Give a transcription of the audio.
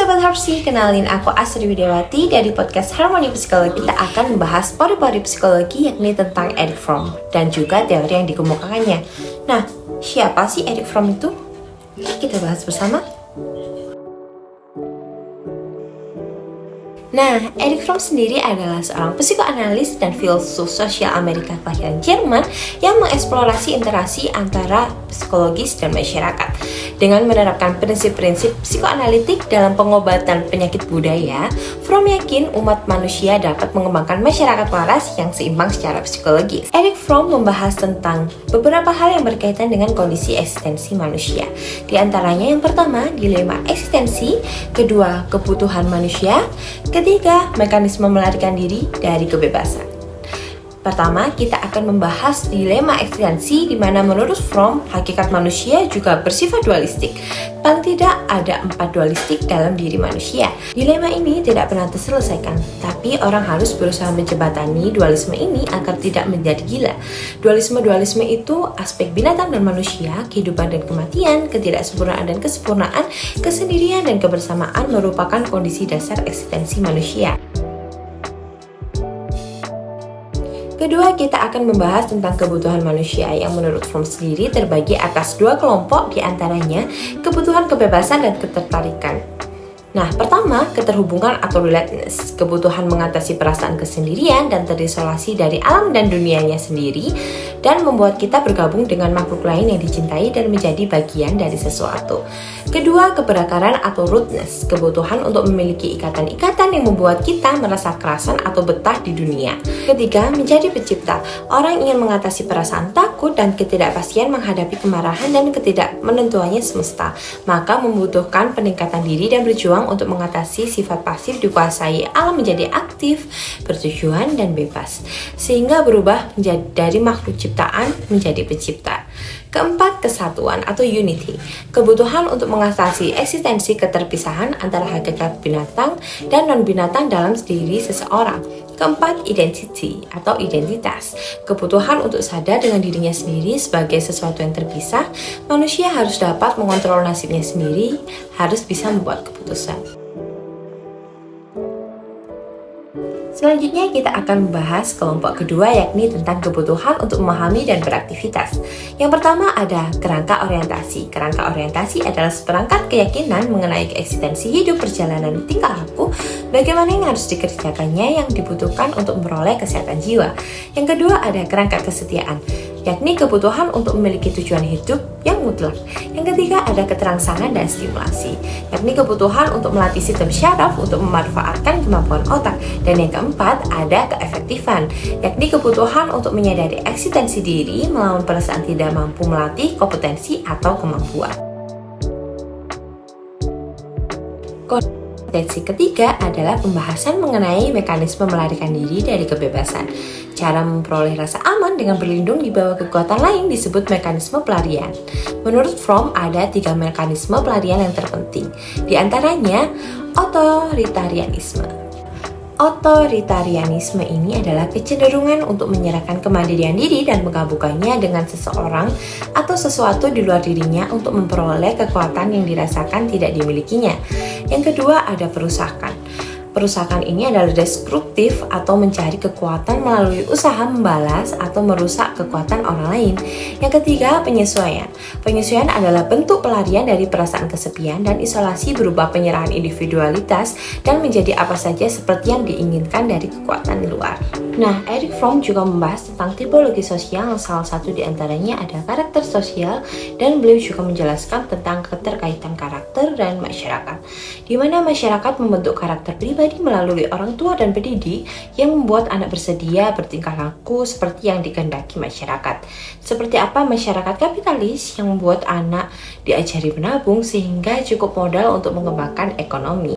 Sobat Harpsy, kenalin aku Asri Widiawati dari podcast Harmoni Psikologi. Kita akan membahas pori-pori psikologi, yakni tentang Erich Fromm dan juga teori yang dikemukakannya. Nah, siapa sih Erich Fromm itu? Kita bahas bersama. Nah, Erich Fromm sendiri adalah seorang psikoanalis dan filsuf sosial Amerika kelahiran Jerman yang mengeksplorasi interaksi antara psikologis dan masyarakat. Dengan menerapkan prinsip-prinsip psikoanalitik dalam pengobatan penyakit budaya, Fromm yakin umat manusia dapat mengembangkan masyarakat waras yang seimbang secara psikologis. Erich Fromm membahas tentang beberapa hal yang berkaitan dengan kondisi eksistensi manusia. Di antaranya yang pertama, dilema eksistensi, kedua, kebutuhan manusia, ketiga, mekanisme melarikan diri dari kebebasan. Pertama, kita akan membahas dilema eksistensi di mana menurut Fromm, hakikat manusia juga bersifat dualistik. Paling tidak ada 4 dualistik dalam diri manusia. Dilema ini tidak pernah terselesaikan, tapi orang harus berusaha menjembatani dualisme ini agar tidak menjadi gila. Dualisme itu aspek binatang dan manusia, kehidupan dan kematian, ketidaksempurnaan dan kesempurnaan, kesendirian dan kebersamaan merupakan kondisi dasar eksistensi manusia. Kedua, kita akan membahas tentang kebutuhan manusia yang menurut Fromm sendiri terbagi atas 2 kelompok, diantaranya kebutuhan kebebasan dan ketertarikan. Nah, pertama, keterhubungan atau relatedness, kebutuhan mengatasi perasaan kesendirian dan terisolasi dari alam dan dunianya sendiri, dan membuat kita bergabung dengan makhluk lain yang dicintai dan menjadi bagian dari sesuatu. Kedua, keberakaran atau rootedness, kebutuhan untuk memiliki ikatan-ikatan yang membuat kita merasa kerasan atau betah di dunia. Ketiga, menjadi pencipta, orang ingin mengatasi perasaan takut dan ketidakpastian menghadapi kemarahan dan ketidakmenentuannya semesta, maka membutuhkan peningkatan diri dan berjuang untuk mengatasi sifat pasif dikuasai alam menjadi aktif, bertujuan, dan bebas, sehingga berubah menjadi dari makhluk ciptaan menjadi pencipta. Keempat, kesatuan atau unity, kebutuhan untuk mengatasi eksistensi keterpisahan antara hakikat binatang dan non-binatang dalam diri seseorang. Keempat, identity atau identitas, kebutuhan untuk sadar dengan dirinya sendiri sebagai sesuatu yang terpisah. Manusia harus dapat mengontrol nasibnya sendiri, harus bisa membuat keputusan. Selanjutnya kita akan membahas kelompok kedua, yakni tentang kebutuhan untuk memahami dan beraktivitas. Yang pertama ada kerangka orientasi. Kerangka orientasi adalah seperangkat keyakinan mengenai eksistensi hidup, perjalanan tingkah laku, bagaimana yang harus dikerjakannya yang dibutuhkan untuk memperoleh kesehatan jiwa. Yang kedua ada kerangka kesetiaan, yakni kebutuhan untuk memiliki tujuan hidup yang mutlak. Yang ketiga ada keterangsangan dan stimulasi, yakni kebutuhan untuk melatih sistem syaraf untuk memanfaatkan kemampuan otak. Dan yang keempat ada keefektifan, yakni kebutuhan untuk menyadari eksistensi diri melawan perasaan tidak mampu melatih kompetensi atau kemampuan. Kompetensi ketiga adalah pembahasan mengenai mekanisme melarikan diri dari kebebasan. Cara memperoleh rasa aman dengan berlindung di bawah kekuatan lain disebut mekanisme pelarian. Menurut Fromm ada 3 mekanisme pelarian yang terpenting, di antaranya otoritarianisme. Otoritarianisme ini adalah kecenderungan untuk menyerahkan kemandirian diri dan menggabungkannya dengan seseorang atau sesuatu di luar dirinya untuk memperoleh kekuatan yang dirasakan tidak dimilikinya. Yang kedua ada perusakan. Perusakan ini adalah destruktif atau mencari kekuatan melalui usaha membalas atau merusak kekuatan orang lain. Yang ketiga, penyesuaian. Penyesuaian adalah bentuk pelarian dari perasaan kesepian dan isolasi berupa penyerahan individualitas dan menjadi apa saja seperti yang diinginkan dari kekuatan luar. Nah, Erich Fromm juga membahas tentang tipologi sosial, salah satu diantaranya ada karakter sosial, dan beliau juga menjelaskan tentang keterkaitan karakter dan masyarakat, di mana masyarakat membentuk karakter pribadi melalui orang tua dan pendidik yang membuat anak bersedia bertingkah laku seperti yang dikehendaki masyarakat. Seperti apa masyarakat kapitalis yang membuat anak diajari menabung sehingga cukup modal untuk mengembangkan ekonomi.